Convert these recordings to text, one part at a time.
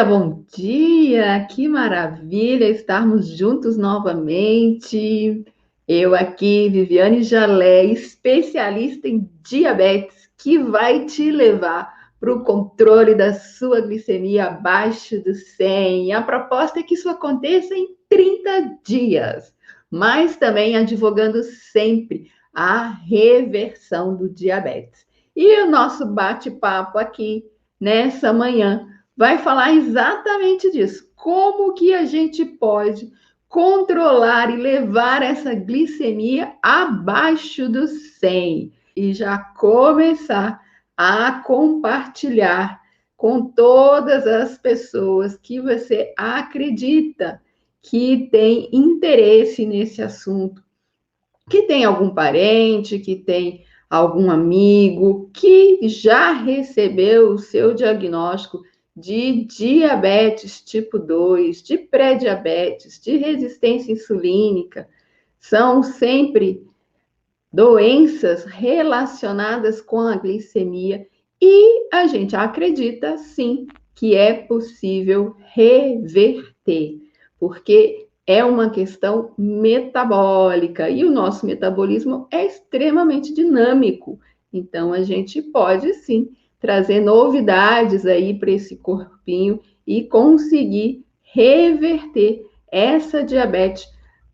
bom dia! Que maravilha estarmos juntos novamente. Eu aqui, Viviane Jalé, especialista em diabetes, que vai te levar para o controle da sua glicemia abaixo do 100. A proposta é que isso aconteça em 30 dias, mas também advogando sempre a reversão do diabetes. E o nosso bate-papo aqui nessa manhã vai falar exatamente disso. Como que a gente pode controlar e levar essa glicemia abaixo do 100 e já começar a compartilhar com todas as pessoas que você acredita que tem interesse nesse assunto, que tem algum parente, que tem algum amigo que já recebeu o seu diagnóstico de diabetes tipo 2, de pré-diabetes, de resistência insulínica. São sempre doenças relacionadas com a glicemia e a gente acredita, sim, que é possível reverter, porque é uma questão metabólica e o nosso metabolismo é extremamente dinâmico. Então, a gente pode, sim, trazer novidades aí para esse corpinho e conseguir reverter essa diabetes.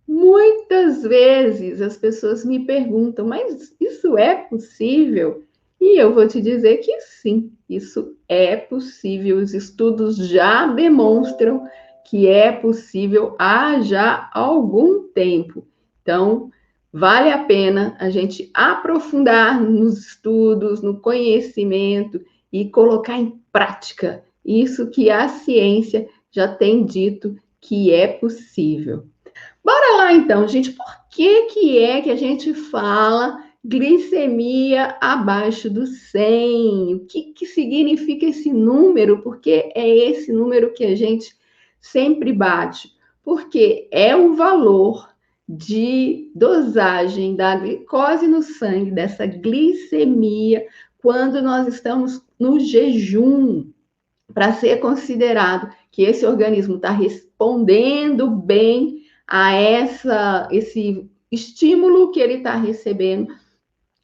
Muitas vezes as pessoas me perguntam, mas isso é possível? E eu vou te dizer que sim, isso é possível. Os estudos já demonstram que é possível há já algum tempo. Então, vale a pena a gente aprofundar nos estudos, no conhecimento e colocar em prática isso que a ciência já tem dito que é possível. Bora lá então, gente, por que é que a gente fala glicemia abaixo do 100? O que significa esse número? Porque é esse número que a gente sempre bate. Porque é o valor de dosagem da glicose no sangue, dessa glicemia, quando nós estamos no jejum, para ser considerado que esse organismo está respondendo bem a esse estímulo que ele está recebendo,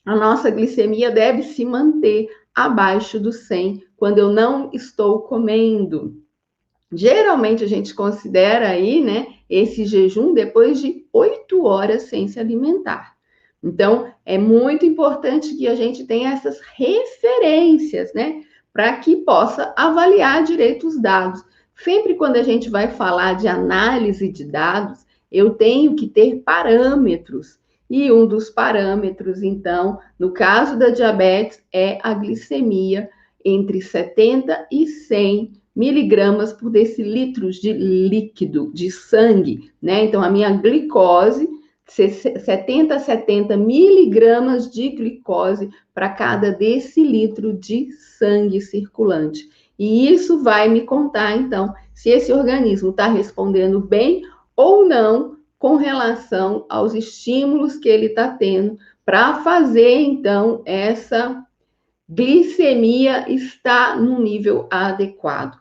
a nossa glicemia deve se manter abaixo do 100 quando eu não estou comendo. Geralmente a gente considera aí, né, esse jejum depois de 8 horas sem se alimentar. Então, é muito importante que a gente tenha essas referências, né, para que possa avaliar direito os dados. Sempre quando a gente vai falar de análise de dados, eu tenho que ter parâmetros. E um dos parâmetros, então, no caso da diabetes, é a glicemia entre 70 e 100 miligramas por decilitros de líquido, de sangue, né? Então, a minha glicose, 70 a 70 miligramas de glicose para cada decilitro de sangue circulante. E isso vai me contar, então, se esse organismo está respondendo bem ou não com relação aos estímulos que ele está tendo para fazer, então, essa glicemia está no nível adequado.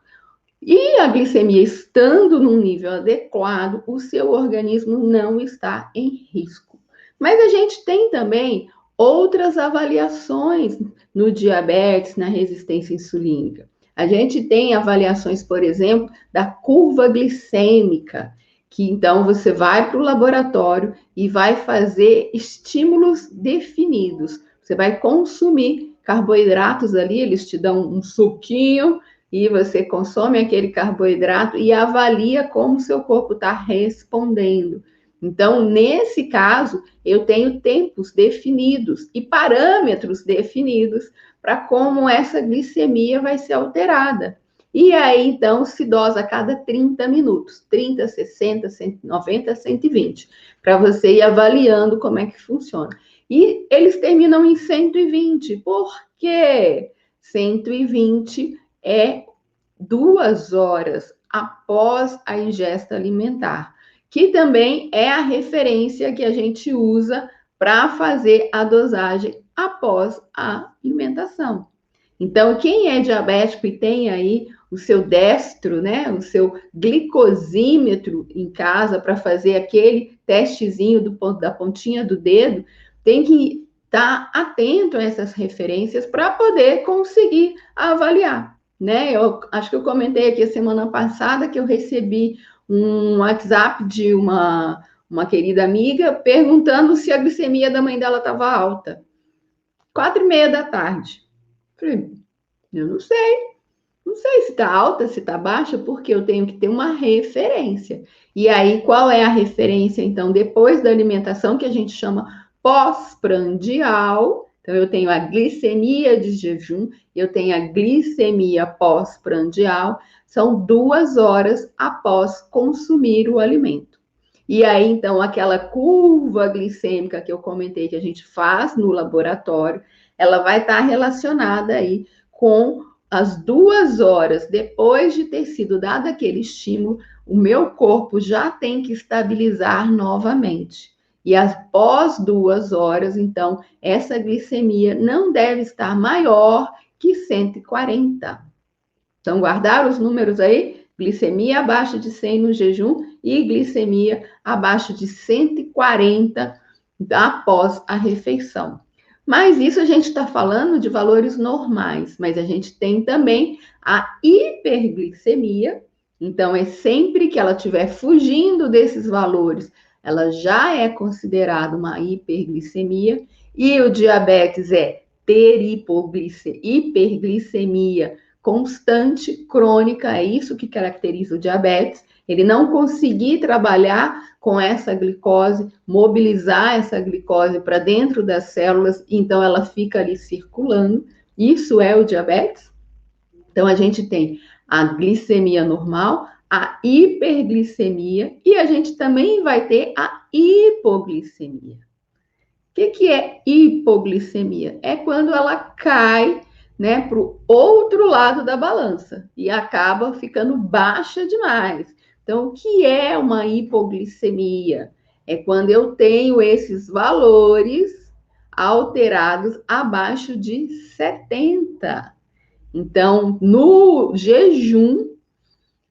E a glicemia estando num nível adequado, o seu organismo não está em risco. Mas a gente tem também outras avaliações no diabetes, na resistência insulínica. A gente tem avaliações, por exemplo, da curva glicêmica, que então você vai para o laboratório e vai fazer estímulos definidos. Você vai consumir carboidratos ali, eles te dão um suquinho e você consome aquele carboidrato e avalia como o seu corpo está respondendo. Então, nesse caso, eu tenho tempos definidos e parâmetros definidos para como essa glicemia vai ser alterada. E aí, então, se dosa a cada 30 minutos, 30, 60, 190, 120, para você ir avaliando como é que funciona. E eles terminam em 120. Por quê? 120 é 2 horas após a ingesta alimentar, que também é a referência que a gente usa para fazer a dosagem após a alimentação. Então, quem é diabético e tem aí o seu destro, né? O seu glicosímetro em casa para fazer aquele testezinho da pontinha do dedo, tem que estar atento a essas referências para poder conseguir avaliar, né? Eu acho que eu comentei aqui a semana passada que eu recebi um WhatsApp de uma querida amiga perguntando se a glicemia da mãe dela estava alta. 4:30 da tarde. Falei, eu não sei. Não sei se está alta, se está baixa, porque eu tenho que ter uma referência. E aí, qual é a referência, então, depois da alimentação, que a gente chama pós-prandial? Então, eu tenho a glicemia de jejum, eu tenho a glicemia pós-prandial, são 2 horas após consumir o alimento. E aí, então, aquela curva glicêmica que eu comentei que a gente faz no laboratório, ela vai estar relacionada aí com as 2 horas depois de ter sido dado aquele estímulo, o meu corpo já tem que estabilizar novamente. E após 2 horas, então, essa glicemia não deve estar maior que 140. Então, guardaram os números aí? Glicemia abaixo de 100 no jejum e glicemia abaixo de 140 após a refeição. Mas isso a gente está falando de valores normais, mas a gente tem também a hiperglicemia. Então, é sempre que ela estiver fugindo desses valores, ela já é considerada uma hiperglicemia. E o diabetes é ter hiperglicemia constante, crônica, é isso que caracteriza o diabetes. Ele não conseguir trabalhar com essa glicose, mobilizar essa glicose para dentro das células, então ela fica ali circulando. Isso é o diabetes. Então a gente tem a glicemia normal, a hiperglicemia e a gente também vai ter a hipoglicemia. O que é hipoglicemia? É quando ela cai, né, para o outro lado da balança e acaba ficando baixa demais. Então, o que é uma hipoglicemia? É quando eu tenho esses valores alterados abaixo de 70. Então, no jejum,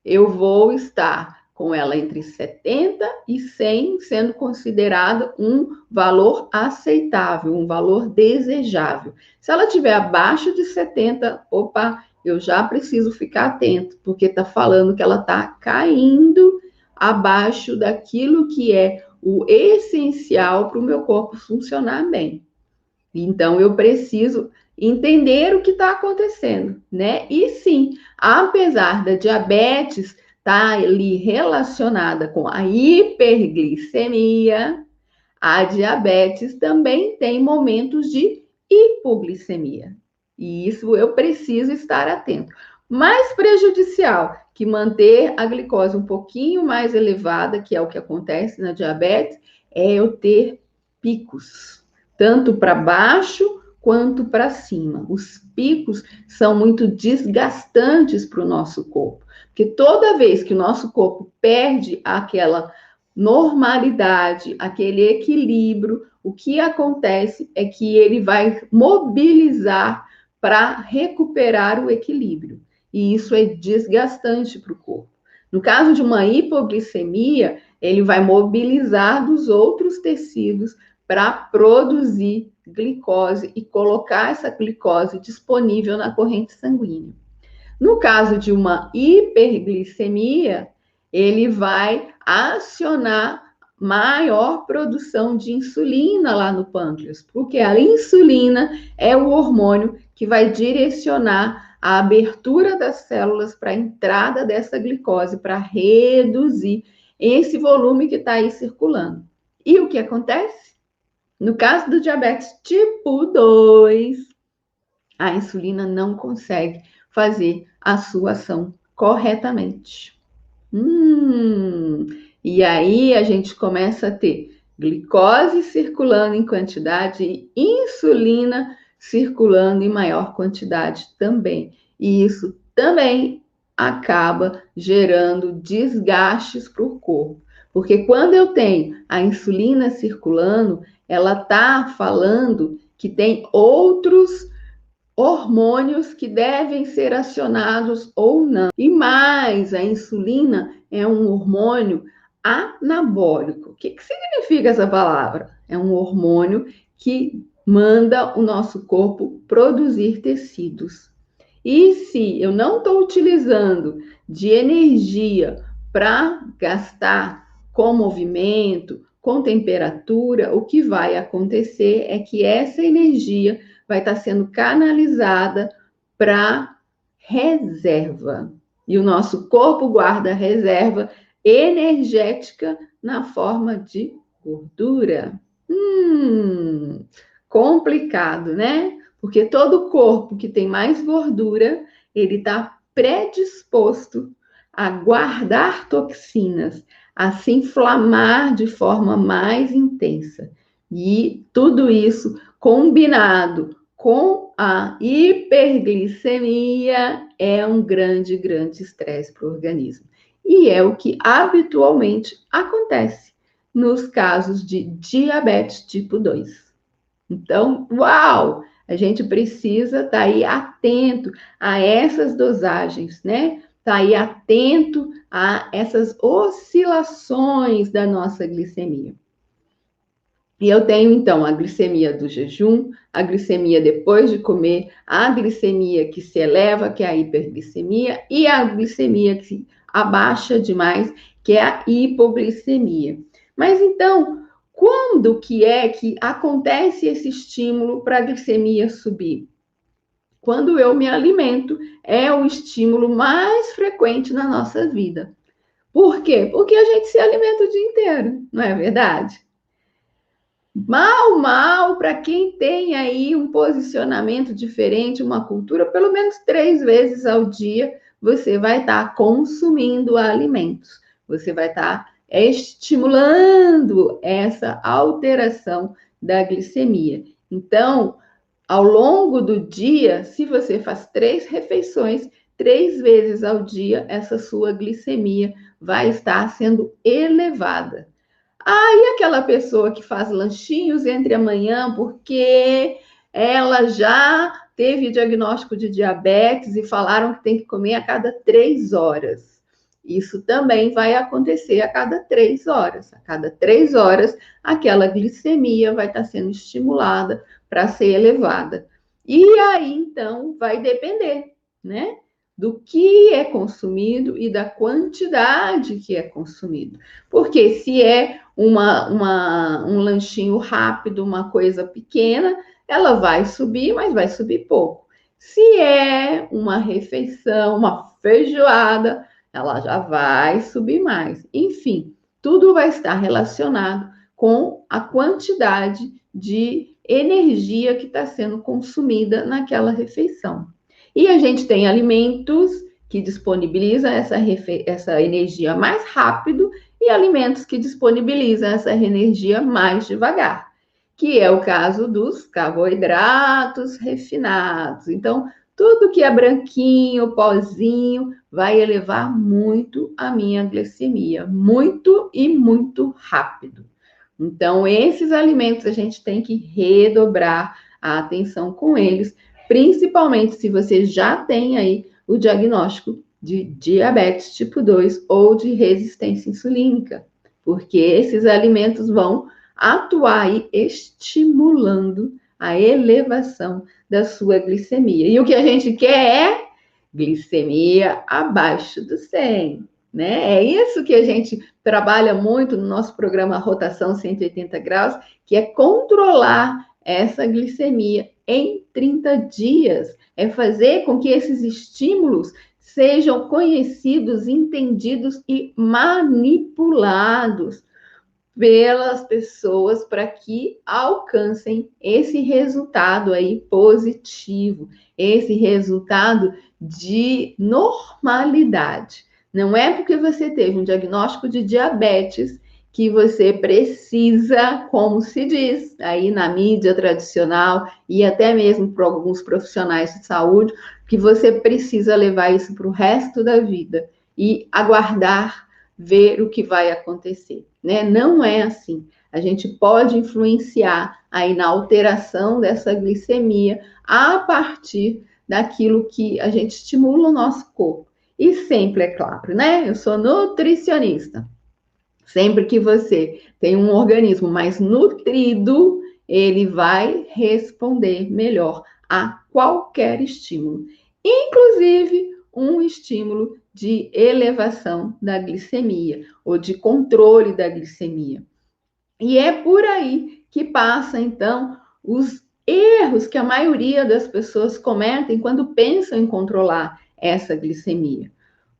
eu vou estar com ela entre 70 e 100, sendo considerado um valor aceitável, um valor desejável. Se ela estiver abaixo de 70, opa, eu já preciso ficar atento, porque está falando que ela está caindo abaixo daquilo que é o essencial para o meu corpo funcionar bem. Então, eu preciso entender o que está acontecendo, né? E sim, apesar da diabetes estar ali relacionada com a hiperglicemia, a diabetes também tem momentos de hipoglicemia. E isso eu preciso estar atento. Mais prejudicial que manter a glicose um pouquinho mais elevada, que é o que acontece na diabetes, é eu ter picos, tanto para baixo quanto para cima. Os picos são muito desgastantes para o nosso corpo, porque toda vez que o nosso corpo perde aquela normalidade, aquele equilíbrio, o que acontece é que ele vai mobilizar para recuperar o equilíbrio. E isso é desgastante para o corpo. No caso de uma hipoglicemia, ele vai mobilizar dos outros tecidos para produzir glicose e colocar essa glicose disponível na corrente sanguínea. No caso de uma hiperglicemia, ele vai acionar maior produção de insulina lá no pâncreas, porque a insulina é o hormônio que vai direcionar a abertura das células para a entrada dessa glicose, para reduzir esse volume que está aí circulando. E o que acontece? No caso do diabetes tipo 2, a insulina não consegue fazer a sua ação corretamente. E aí a gente começa a ter glicose circulando em quantidade e insulina circulando em maior quantidade também. E isso também acaba gerando desgastes para o corpo. Porque quando eu tenho a insulina circulando, ela está falando que tem outros hormônios que devem ser acionados ou não. E mais, a insulina é um hormônio anabólico. O que significa essa palavra? É um hormônio que manda o nosso corpo produzir tecidos. E se eu não estou utilizando de energia para gastar com movimento, com temperatura, o que vai acontecer é que essa energia vai estar sendo canalizada para reserva. E o nosso corpo guarda reserva energética na forma de gordura. Complicado, né? Porque todo corpo que tem mais gordura, ele está predisposto a guardar toxinas, a se inflamar de forma mais intensa. E tudo isso combinado com a hiperglicemia é um grande estresse para o organismo. E é o que habitualmente acontece nos casos de diabetes tipo 2. Então, uau! A gente precisa estar aí atento a essas dosagens, né? Estar aí atento a essas oscilações da nossa glicemia. E eu tenho, então, a glicemia do jejum, a glicemia depois de comer, a glicemia que se eleva, que é a hiperglicemia, e a glicemia que se abaixa demais, que é a hipoglicemia. Mas, então, quando que é que acontece esse estímulo para a glicemia subir? Quando eu me alimento, é o estímulo mais frequente na nossa vida. Por quê? Porque a gente se alimenta o dia inteiro, não é verdade? Mal, para quem tem aí um posicionamento diferente, uma cultura, pelo menos 3 vezes ao dia, você vai estar consumindo alimentos. Você vai estar estimulando essa alteração da glicemia. Então, ao longo do dia, se você faz 3 refeições, 3 vezes ao dia, essa sua glicemia vai estar sendo elevada. E aquela pessoa que faz lanchinhos entre a manhã porque ela já teve diagnóstico de diabetes e falaram que tem que comer a cada 3 horas. Isso também vai acontecer a cada 3 horas. A cada 3 horas, aquela glicemia vai estar sendo estimulada para ser elevada. E aí, então, vai depender, né? Do que é consumido e da quantidade que é consumido. Porque se é um lanchinho rápido, uma coisa pequena, ela vai subir, mas vai subir pouco. Se é uma refeição, uma feijoada, ela já vai subir mais. Enfim, tudo vai estar relacionado com a quantidade de energia que está sendo consumida naquela refeição. E a gente tem alimentos que disponibilizam essa energia mais rápido e alimentos que disponibilizam essa energia mais devagar, que é o caso dos carboidratos refinados. Então, tudo que é branquinho, pozinho, vai elevar muito a minha glicemia, muito e muito rápido. Então, esses alimentos a gente tem que redobrar a atenção com eles, principalmente se você já tem aí o diagnóstico de diabetes tipo 2 ou de resistência insulínica, porque esses alimentos vão atuar aí estimulando a elevação da sua glicemia. E o que a gente quer é glicemia abaixo do 100, né? É isso que a gente trabalha muito no nosso programa Rotação 180 Graus, que é controlar essa glicemia em 30 dias. É fazer com que esses estímulos sejam conhecidos, entendidos e manipulados pelas pessoas para que alcancem esse resultado aí positivo, esse resultado de normalidade. Não é porque você teve um diagnóstico de diabetes que você precisa, como se diz aí na mídia tradicional e até mesmo para alguns profissionais de saúde, que você precisa levar isso para o resto da vida e aguardar ver o que vai acontecer, né? Não é assim. a gente pode influenciar aí na alteração dessa glicemia a partir daquilo que a gente estimula o nosso corpo. E sempre, é claro, né? Eu sou nutricionista. Sempre que você tem um organismo mais nutrido, ele vai responder melhor a qualquer estímulo, inclusive um estímulo de elevação da glicemia ou de controle da glicemia. E é por aí que passa, então, os erros que a maioria das pessoas cometem quando pensam em controlar essa glicemia.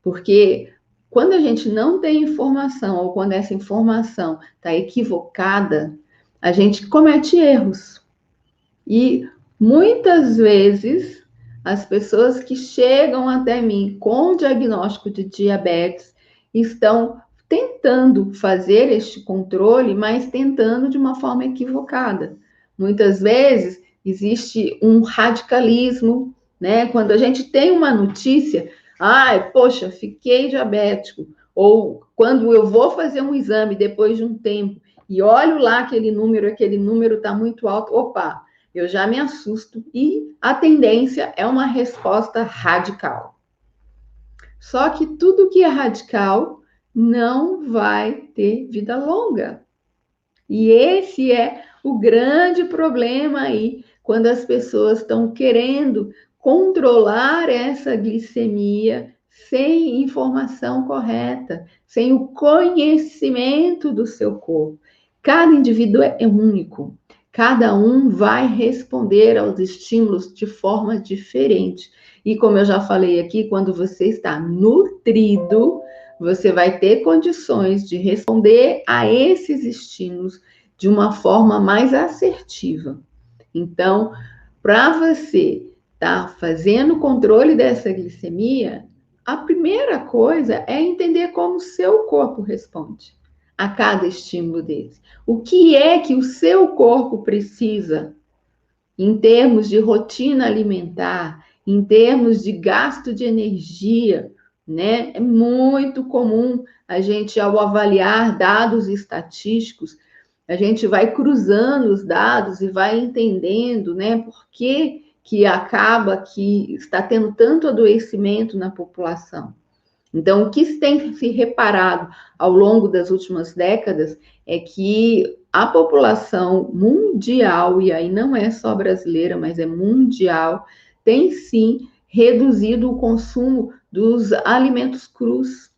Porque quando a gente não tem informação ou quando essa informação está equivocada, a gente comete erros. E muitas vezes as pessoas que chegam até mim com diagnóstico de diabetes estão tentando fazer este controle, mas tentando de uma forma equivocada. Muitas vezes existe um radicalismo, né? Quando a gente tem uma notícia, ai, poxa, fiquei diabético, ou quando eu vou fazer um exame depois de um tempo e olho lá aquele número está muito alto, opa, eu já me assusto e a tendência é uma resposta radical. Só que tudo que é radical não vai ter vida longa. E esse é o grande problema aí, quando as pessoas estão querendo controlar essa glicemia sem informação correta, sem o conhecimento do seu corpo. Cada indivíduo é único. Cada um vai responder aos estímulos de forma diferente. E como eu já falei aqui, quando você está nutrido, você vai ter condições de responder a esses estímulos de uma forma mais assertiva. Então, para você estar fazendo o controle dessa glicemia, a primeira coisa é entender como o seu corpo responde a cada estímulo desse. O que é que o seu corpo precisa em termos de rotina alimentar, em termos de gasto de energia, né? É muito comum a gente, ao avaliar dados estatísticos, a gente vai cruzando os dados e vai entendendo, né, por que acaba que está tendo tanto adoecimento na população. Então, o que se tem se reparado ao longo das últimas décadas é que a população mundial, e aí não é só brasileira, mas é mundial, tem sim reduzido o consumo dos alimentos crus,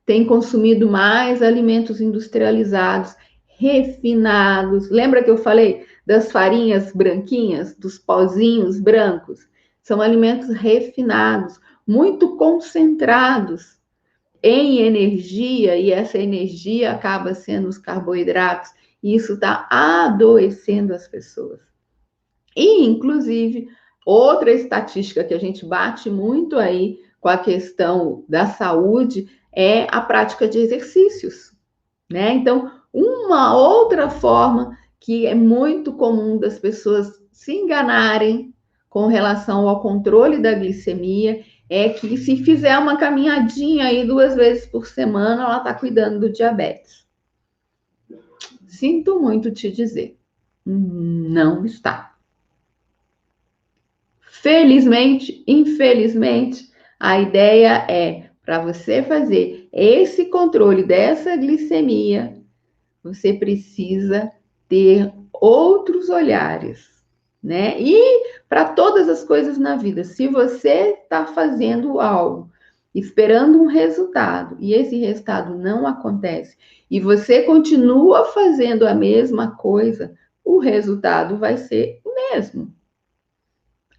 tem consumido mais alimentos industrializados, refinados. Lembra que eu falei das farinhas branquinhas, dos pozinhos brancos? São alimentos refinados, muito concentrados em energia, e essa energia acaba sendo os carboidratos, e isso está adoecendo as pessoas. E, inclusive, outra estatística que a gente bate muito aí com a questão da saúde é a prática de exercícios, né? Então, uma outra forma que é muito comum das pessoas se enganarem com relação ao controle da glicemia é que se fizer uma caminhadinha aí 2 vezes por semana, ela está cuidando do diabetes. Sinto muito te dizer, não está. Felizmente, infelizmente, a ideia é para você fazer esse controle dessa glicemia, você precisa ter outros olhares, né? E para todas as coisas na vida, se você está fazendo algo, esperando um resultado, e esse resultado não acontece, e você continua fazendo a mesma coisa, o resultado vai ser o mesmo.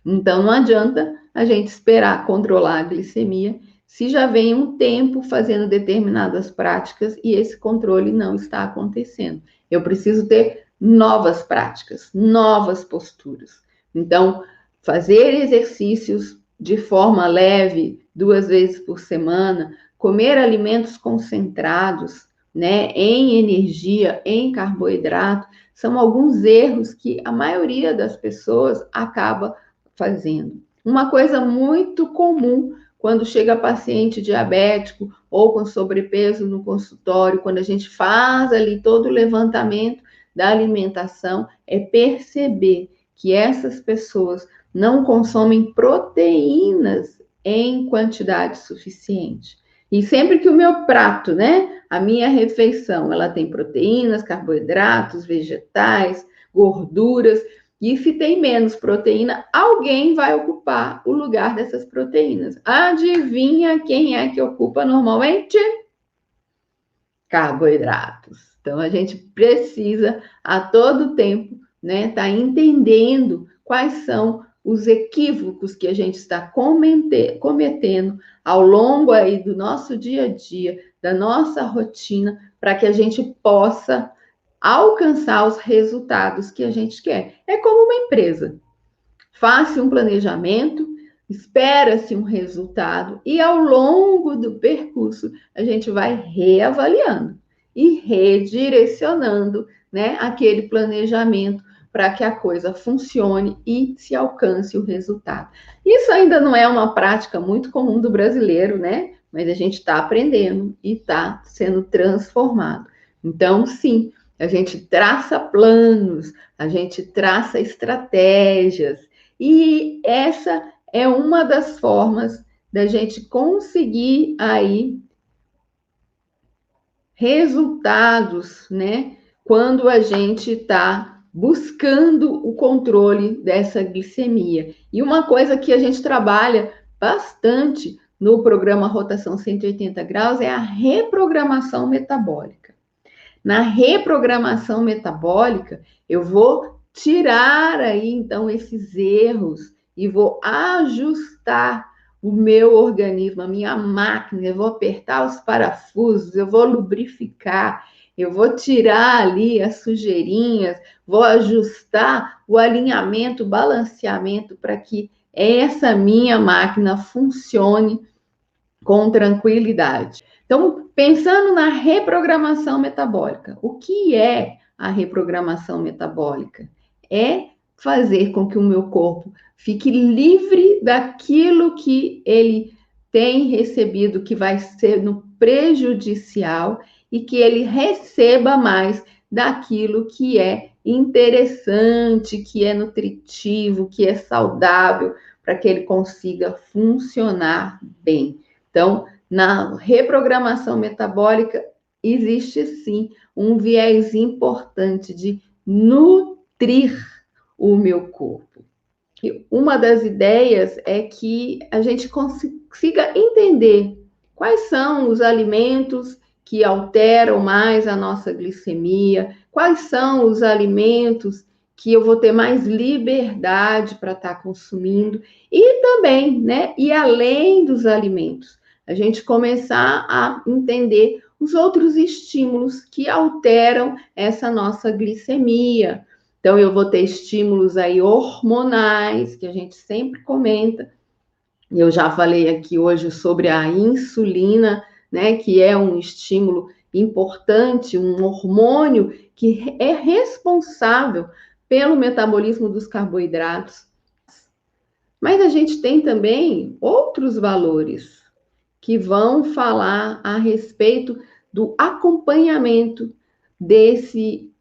Então, não adianta a gente esperar controlar a glicemia se já vem um tempo fazendo determinadas práticas e esse controle não está acontecendo. Eu preciso ter novas práticas, novas posturas. Então, fazer exercícios de forma leve, 2 vezes por semana, comer alimentos concentrados, né, em energia, em carboidrato, são alguns erros que a maioria das pessoas acaba fazendo. Uma coisa muito comum quando chega paciente diabético ou com sobrepeso no consultório, quando a gente faz ali todo o levantamento, da alimentação é perceber que essas pessoas não consomem proteínas em quantidade suficiente. E sempre que o meu prato, né, a minha refeição, ela tem proteínas, carboidratos, vegetais, gorduras, e se tem menos proteína, alguém vai ocupar o lugar dessas proteínas. Adivinha quem é que ocupa normalmente? Carboidratos. Então, a gente precisa, a todo tempo, né, tá entendendo quais são os equívocos que a gente está cometendo ao longo aí do nosso dia a dia, da nossa rotina, para que a gente possa alcançar os resultados que a gente quer. É como uma empresa. Faça um planejamento, espera-se um resultado e ao longo do percurso a gente vai reavaliando e redirecionando, né, aquele planejamento para que a coisa funcione e se alcance o resultado. Isso ainda não é uma prática muito comum do brasileiro, né? Mas a gente está aprendendo e está sendo transformado. Então, sim, a gente traça planos, a gente traça estratégias, e essa é uma das formas da gente conseguir aí resultados, né? Quando a gente está buscando o controle dessa glicemia. E uma coisa que a gente trabalha bastante no programa Rotação 180 Graus é a reprogramação metabólica. Na reprogramação metabólica, eu vou tirar aí, então, esses erros e vou ajustar o meu organismo, a minha máquina, eu vou apertar os parafusos, eu vou lubrificar, eu vou tirar ali as sujeirinhas, vou ajustar o alinhamento, o balanceamento para que essa minha máquina funcione com tranquilidade. Então, pensando na reprogramação metabólica, o que é a reprogramação metabólica? É fazer com que o meu corpo fique livre daquilo que ele tem recebido, que vai ser no prejudicial, e que ele receba mais daquilo que é interessante, que é nutritivo, que é saudável, para que ele consiga funcionar bem. Então, na reprogramação metabólica, existe sim um viés importante de nutrir o meu corpo. E uma das ideias é que a gente consiga entender quais são os alimentos que alteram mais a nossa glicemia, quais são os alimentos que eu vou ter mais liberdade para estar consumindo, e também, né, e além dos alimentos, a gente começar a entender os outros estímulos que alteram essa nossa glicemia. Então, eu vou ter estímulos aí hormonais, que a gente sempre comenta. Eu já falei aqui hoje sobre a insulina, né, que é um estímulo importante, um hormônio que é responsável pelo metabolismo dos carboidratos. Mas a gente tem também outros valores que vão falar a respeito do acompanhamento desse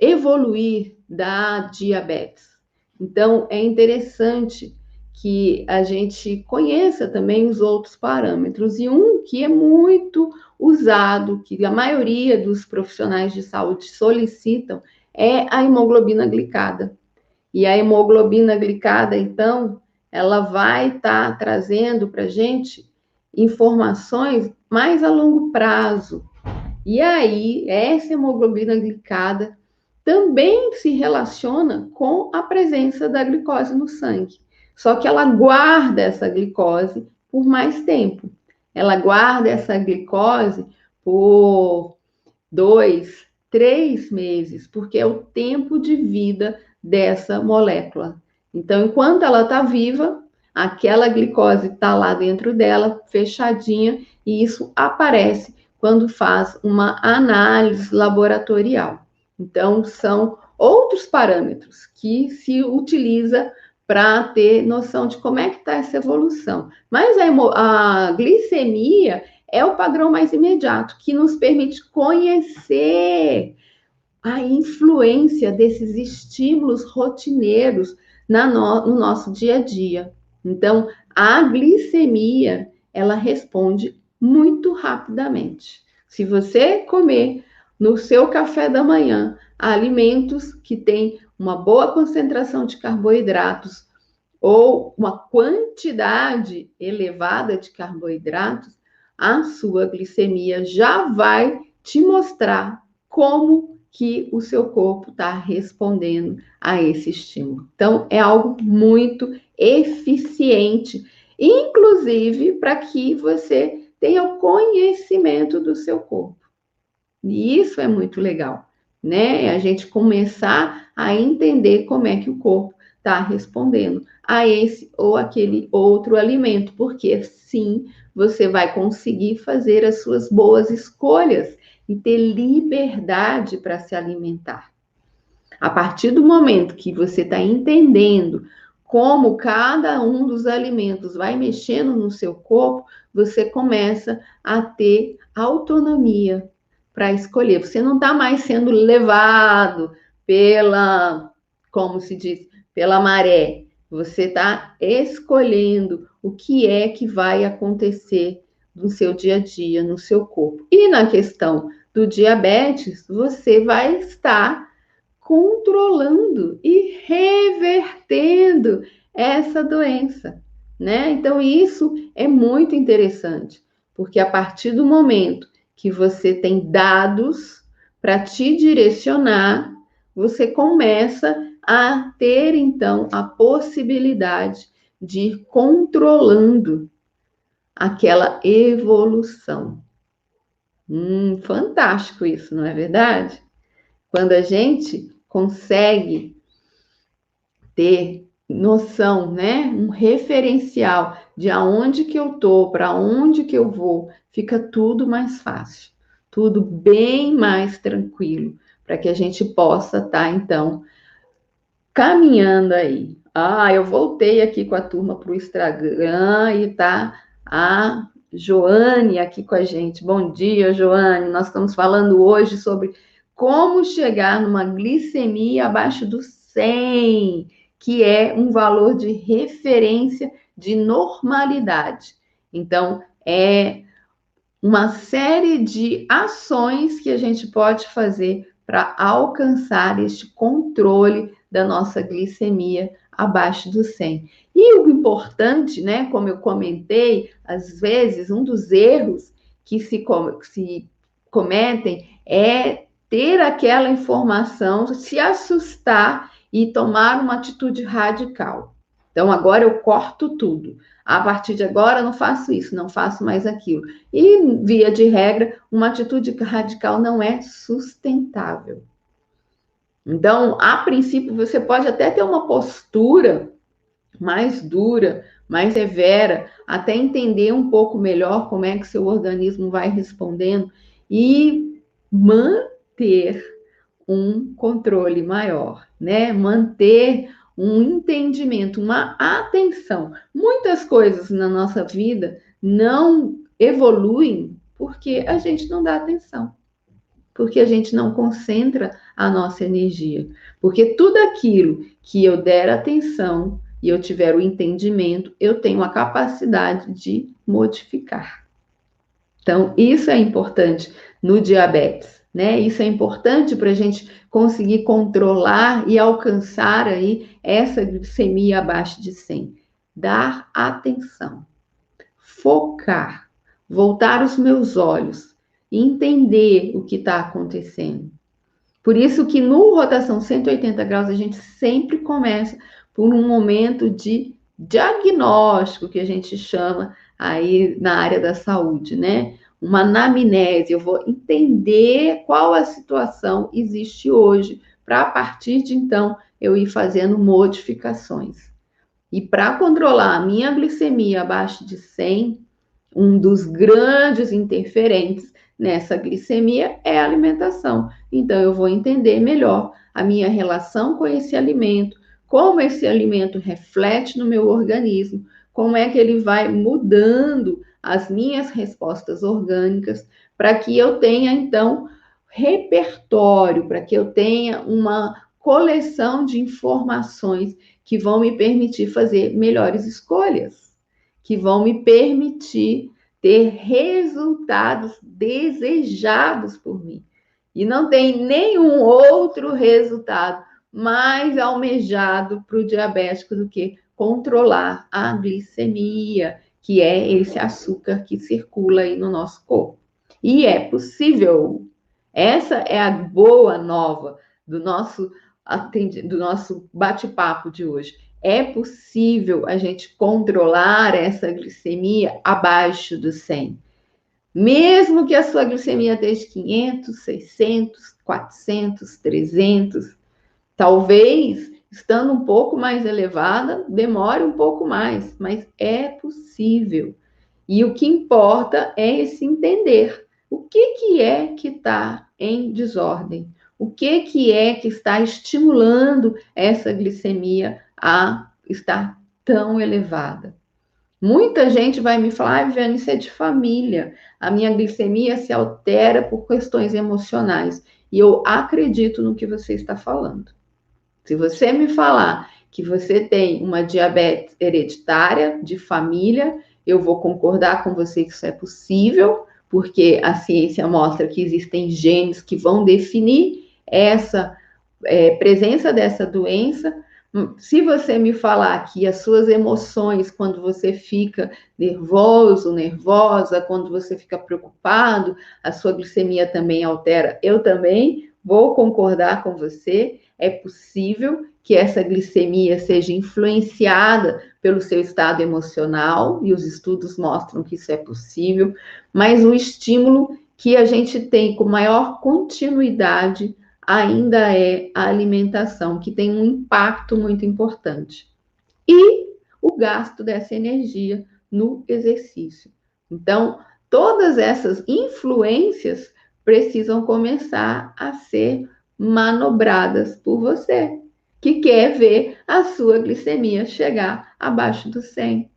evoluir da diabetes. Então, é interessante que a gente conheça também os outros parâmetros, e um que é muito usado, que a maioria dos profissionais de saúde solicitam, é a hemoglobina glicada. E a hemoglobina glicada, então, ela vai estar trazendo para a gente informações mais a longo prazo. E aí, essa hemoglobina glicada também se relaciona com a presença da glicose no sangue. Só que ela guarda essa glicose por mais tempo. Ela guarda essa glicose por 2, 3 meses, porque é o tempo de vida dessa molécula. Então, enquanto ela está viva, aquela glicose está lá dentro dela, fechadinha, e isso aparece quando faz uma análise laboratorial. Então, são outros parâmetros que se utiliza para ter noção de como é que está essa evolução. Mas a glicemia é o padrão mais imediato, que nos permite conhecer a influência desses estímulos rotineiros no nosso dia a dia. Então, a glicemia, ela responde muito rapidamente. Se você comer no seu café da manhã alimentos que têm uma boa concentração de carboidratos ou uma quantidade elevada de carboidratos, a sua glicemia já vai te mostrar como que o seu corpo está respondendo a esse estímulo. Então, é algo muito eficiente, inclusive para que você tenha o conhecimento do seu corpo. E isso é muito legal, né? É a gente começar a entender como é que o corpo está respondendo a esse ou aquele outro alimento, porque sim, você vai conseguir fazer as suas boas escolhas e ter liberdade para se alimentar. A partir do momento que você está entendendo como cada um dos alimentos vai mexendo no seu corpo, você começa a ter autonomia para escolher. Você não está mais sendo levado pela, como se diz, pela maré. Você está escolhendo o que é que vai acontecer no seu dia a dia, no seu corpo. E na questão do diabetes, você vai estar controlando e revertendo essa doença, né? Então, isso é muito interessante, porque a partir do momento que você tem dados para te direcionar, você começa a ter, então, a possibilidade de ir controlando aquela evolução. Fantástico isso, não é verdade? Quando a gente consegue ter noção, né? Um referencial de aonde que eu tô, para onde que eu vou, fica tudo mais fácil, tudo bem mais tranquilo, para que a gente possa estar, então, caminhando aí. Ah, eu voltei aqui com a turma para o Instagram e tá a Joane aqui com a gente. Bom dia, Joane. Nós estamos falando hoje sobre como chegar numa glicemia abaixo do 100, que é um valor de referência de normalidade. Então, é uma série de ações que a gente pode fazer para alcançar este controle da nossa glicemia abaixo do 100. E o importante, né, como eu comentei, às vezes um dos erros que se cometem é ter aquela informação, se assustar e tomar uma atitude radical. Então, agora eu corto tudo. A partir de agora, não faço isso, não faço mais aquilo. E, via de regra, uma atitude radical não é sustentável. Então, a princípio, você pode até ter uma postura mais dura, mais severa, até entender um pouco melhor como é que seu organismo vai respondendo e manter um controle maior, né? Manter um entendimento, uma atenção. Muitas coisas na nossa vida não evoluem porque a gente não dá atenção, porque a gente não concentra a nossa energia. Porque tudo aquilo que eu der atenção e eu tiver o entendimento, eu tenho a capacidade de modificar. Então, isso é importante no diabetes, né? Isso é importante para a gente conseguir controlar e alcançar aí essa glicemia abaixo de 100. Dar atenção, focar, voltar os meus olhos, entender o que está acontecendo. Por isso que no Rotação 180 graus a gente sempre começa por um momento de diagnóstico, que a gente chama aí na área da saúde, né? Uma anamnese, eu vou entender qual a situação existe hoje, para a partir de então eu ir fazendo modificações. E para controlar a minha glicemia abaixo de 100, um dos grandes interferentes nessa glicemia é a alimentação. Então, eu vou entender melhor a minha relação com esse alimento, como esse alimento reflete no meu organismo, como é que ele vai mudando as minhas respostas orgânicas, para que eu tenha, então, repertório, para que eu tenha uma coleção de informações que vão me permitir fazer melhores escolhas, que vão me permitir ter resultados desejados por mim. E não tem nenhum outro resultado mais almejado para o diabético do que controlar a glicemia, que é esse açúcar que circula aí no nosso corpo. E é possível. Essa é a boa nova do nosso bate-papo de hoje. É possível a gente controlar essa glicemia abaixo do 100. Mesmo que a sua glicemia esteja 500, 600, 400, 300, talvez, estando um pouco mais elevada, demore um pouco mais, mas é possível. E o que importa é esse entender. O que é que está em desordem? O que é que está estimulando essa glicemia a estar tão elevada? Muita gente vai me falar, Viviane, isso é de família. A minha glicemia se altera por questões emocionais. E eu acredito no que você está falando. Se você me falar que você tem uma diabetes hereditária de família, eu vou concordar com você que isso é possível, porque a ciência mostra que existem genes que vão definir essa presença dessa doença. Se você me falar que as suas emoções, quando você fica nervoso, nervosa, quando você fica preocupado, a sua glicemia também altera, eu também vou concordar com você. É possível que essa glicemia seja influenciada pelo seu estado emocional, e os estudos mostram que isso é possível, mas o estímulo que a gente tem com maior continuidade ainda é a alimentação, que tem um impacto muito importante. E o gasto dessa energia no exercício. Então, todas essas influências precisam começar a ser manobradas por você, que quer ver a sua glicemia chegar abaixo do 100.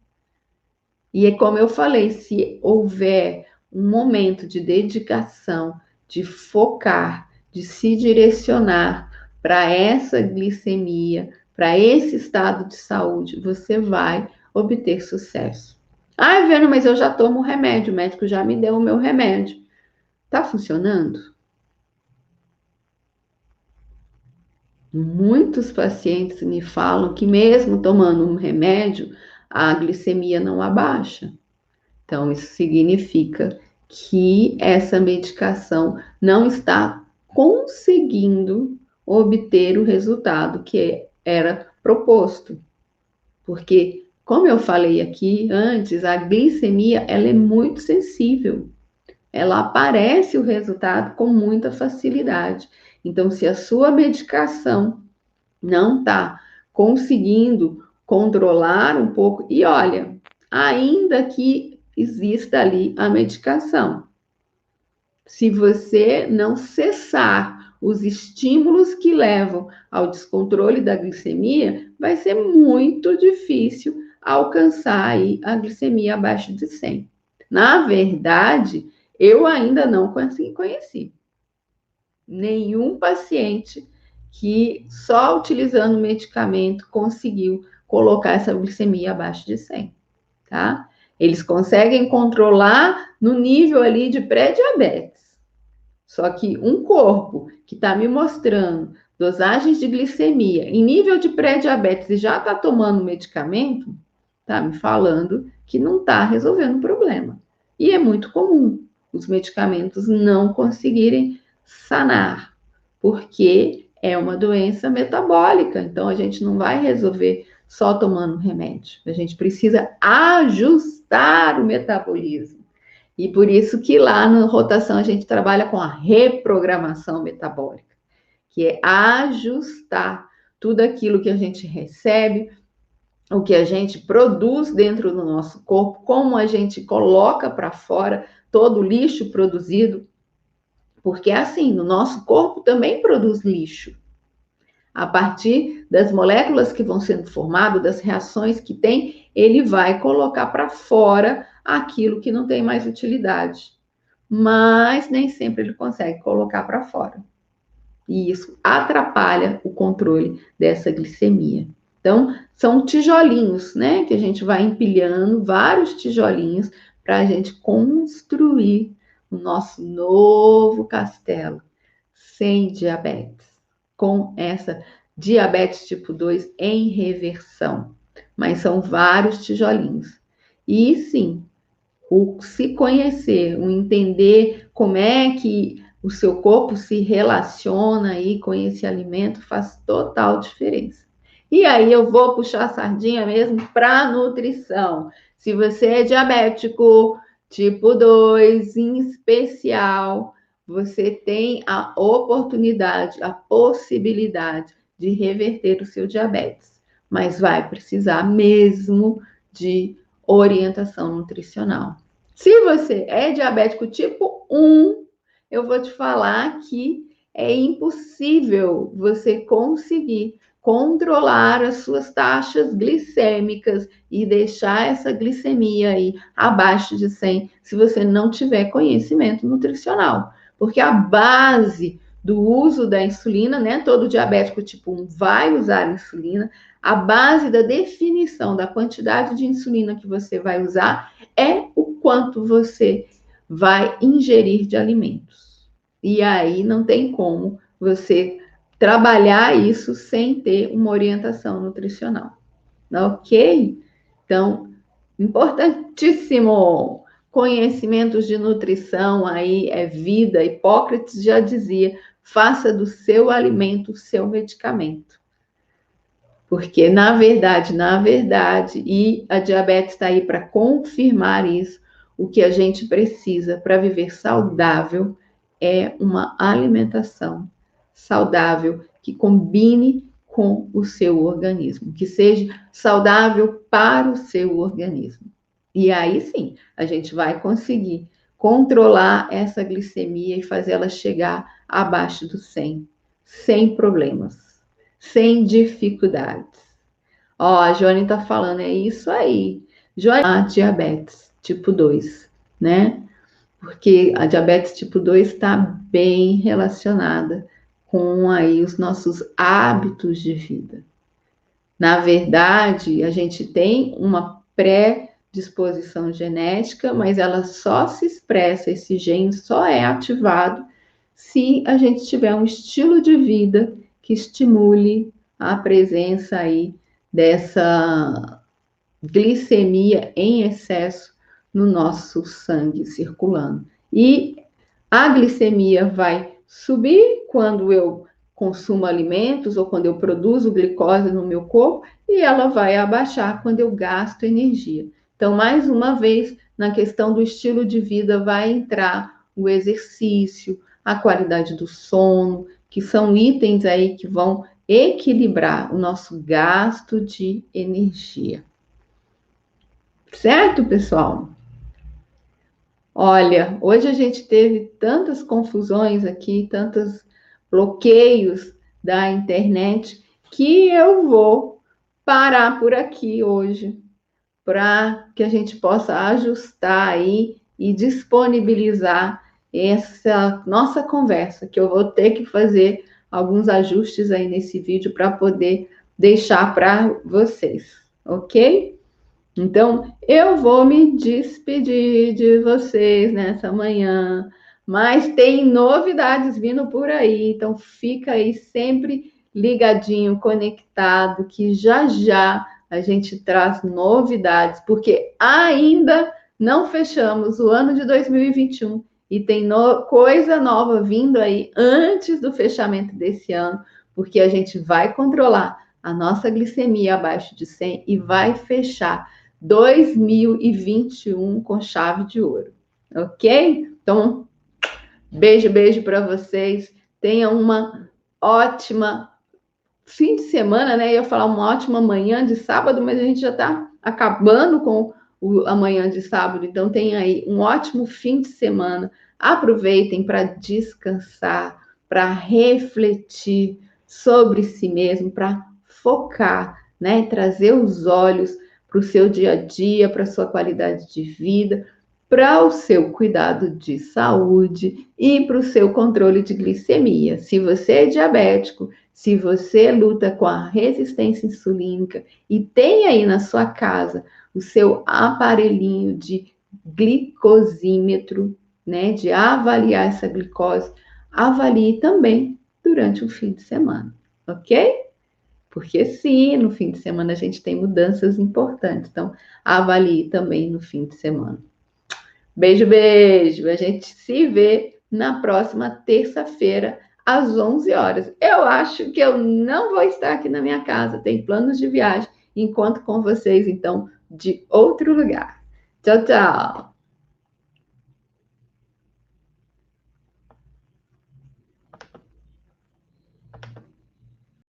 E é como eu falei, se houver um momento de dedicação, de focar, de se direcionar para essa glicemia, para esse estado de saúde, você vai obter sucesso. Ah, Viana, mas eu já tomo remédio, o médico já me deu o meu remédio. Tá funcionando? Muitos pacientes me falam que mesmo tomando um remédio, a glicemia não abaixa. Então, isso significa que essa medicação não está conseguindo obter o resultado que era proposto. Porque, como eu falei aqui antes, a glicemia ela é muito sensível. Ela aparece o resultado com muita facilidade. Então, se a sua medicação não está conseguindo controlar um pouco, e olha, ainda que exista ali a medicação, se você não cessar os estímulos que levam ao descontrole da glicemia, vai ser muito difícil alcançar aí a glicemia abaixo de 100. Na verdade, eu ainda não conheci nenhum paciente que só utilizando medicamento conseguiu colocar essa glicemia abaixo de 100, tá? Eles conseguem controlar no nível ali de pré-diabetes. Só que um corpo que está me mostrando dosagens de glicemia em nível de pré-diabetes e já está tomando medicamento, está me falando que não está resolvendo o problema. E é muito comum os medicamentos não conseguirem sanar, porque é uma doença metabólica, então a gente não vai resolver só tomando remédio. A gente precisa ajustar o metabolismo. E por isso que lá na rotação a gente trabalha com a reprogramação metabólica, que é ajustar tudo aquilo que a gente recebe, o que a gente produz dentro do nosso corpo, como a gente coloca para fora todo o lixo produzido, porque assim, o nosso corpo também produz lixo. A partir das moléculas que vão sendo formadas, das reações que tem, ele vai colocar para fora aquilo que não tem mais utilidade. mas nem sempre ele consegue colocar para fora. E isso atrapalha o controle dessa glicemia. Então, são tijolinhos, né? Que a gente vai empilhando, vários tijolinhos, para a gente construir o nosso novo castelo sem diabetes, com essa diabetes tipo 2 em reversão. Mas são vários tijolinhos. E sim, o se conhecer, o entender como é que o seu corpo se relaciona aí com esse alimento faz total diferença. E aí eu vou puxar a sardinha mesmo para a nutrição. Se você é diabético tipo 2, em especial, você tem a oportunidade, a possibilidade de reverter o seu diabetes, mas vai precisar mesmo de orientação nutricional. Se você é diabético tipo 1, eu vou te falar que é impossível você conseguir controlar as suas taxas glicêmicas e deixar essa glicemia aí abaixo de 100 se você não tiver conhecimento nutricional. Porque a base do uso da insulina, né? Todo diabético tipo 1 vai usar insulina. A base da definição da quantidade de insulina que você vai usar é o quanto você vai ingerir de alimentos. E aí não tem como você trabalhar isso sem ter uma orientação nutricional. Ok? Então, importantíssimo. Conhecimentos de nutrição aí é vida. Hipócrates já dizia: faça do seu alimento o seu medicamento. Porque, na verdade, e a diabetes está aí para confirmar isso, o que a gente precisa para viver saudável é uma alimentação saudável que combine com o seu organismo, que seja saudável para o seu organismo. E aí sim, a gente vai conseguir controlar essa glicemia e fazer ela chegar abaixo do 100, sem problemas, sem dificuldades. Ó, a Joane tá falando, é isso aí. Joane, a diabetes tipo 2, né? Porque a diabetes tipo 2 está bem relacionada com aí os nossos hábitos de vida. Na verdade, a gente tem uma predisposição genética, mas ela só se expressa, esse gene só é ativado se a gente tiver um estilo de vida que estimule a presença aí dessa glicemia em excesso no nosso sangue circulando. E a glicemia vai subir quando eu consumo alimentos ou quando eu produzo glicose no meu corpo e ela vai abaixar quando eu gasto energia. Então, mais uma vez, na questão do estilo de vida vai entrar o exercício, a qualidade do sono, que são itens aí que vão equilibrar o nosso gasto de energia. Certo, pessoal? Olha, hoje a gente teve tantas confusões aqui, tantos bloqueios da internet, que eu vou parar por aqui hoje, para que a gente possa ajustar aí e disponibilizar essa nossa conversa, que eu vou ter que fazer alguns ajustes aí nesse vídeo para poder deixar para vocês, ok? Então, eu vou me despedir de vocês nessa manhã, mas tem novidades vindo por aí, então fica aí sempre ligadinho, conectado, que já já a gente traz novidades, porque ainda não fechamos o ano de 2021 e tem coisa nova vindo aí antes do fechamento desse ano, porque a gente vai controlar a nossa glicemia abaixo de 100 e vai fechar 2021 com chave de ouro, ok? Então, beijo para vocês. Tenham uma ótima fim de semana, né? Eu ia falar uma ótima manhã de sábado, mas a gente já está acabando com a manhã de sábado, então tem aí um ótimo fim de semana. Aproveitem para descansar, para refletir sobre si mesmo, para focar, né? Trazer os olhos para o seu dia a dia, para a sua qualidade de vida, para o seu cuidado de saúde e para o seu controle de glicemia. Se você é diabético, se você luta com a resistência insulínica e tem aí na sua casa o seu aparelhinho de glicosímetro, né, de avaliar essa glicose, avalie também durante o fim de semana, ok? Porque sim, no fim de semana a gente tem mudanças importantes, então avalie também no fim de semana. Beijo, beijo. A gente se vê na próxima terça-feira, às 11 horas. Eu acho que eu não vou estar aqui na minha casa, tem planos de viagem. Encontro com vocês, então, de outro lugar. Tchau, tchau.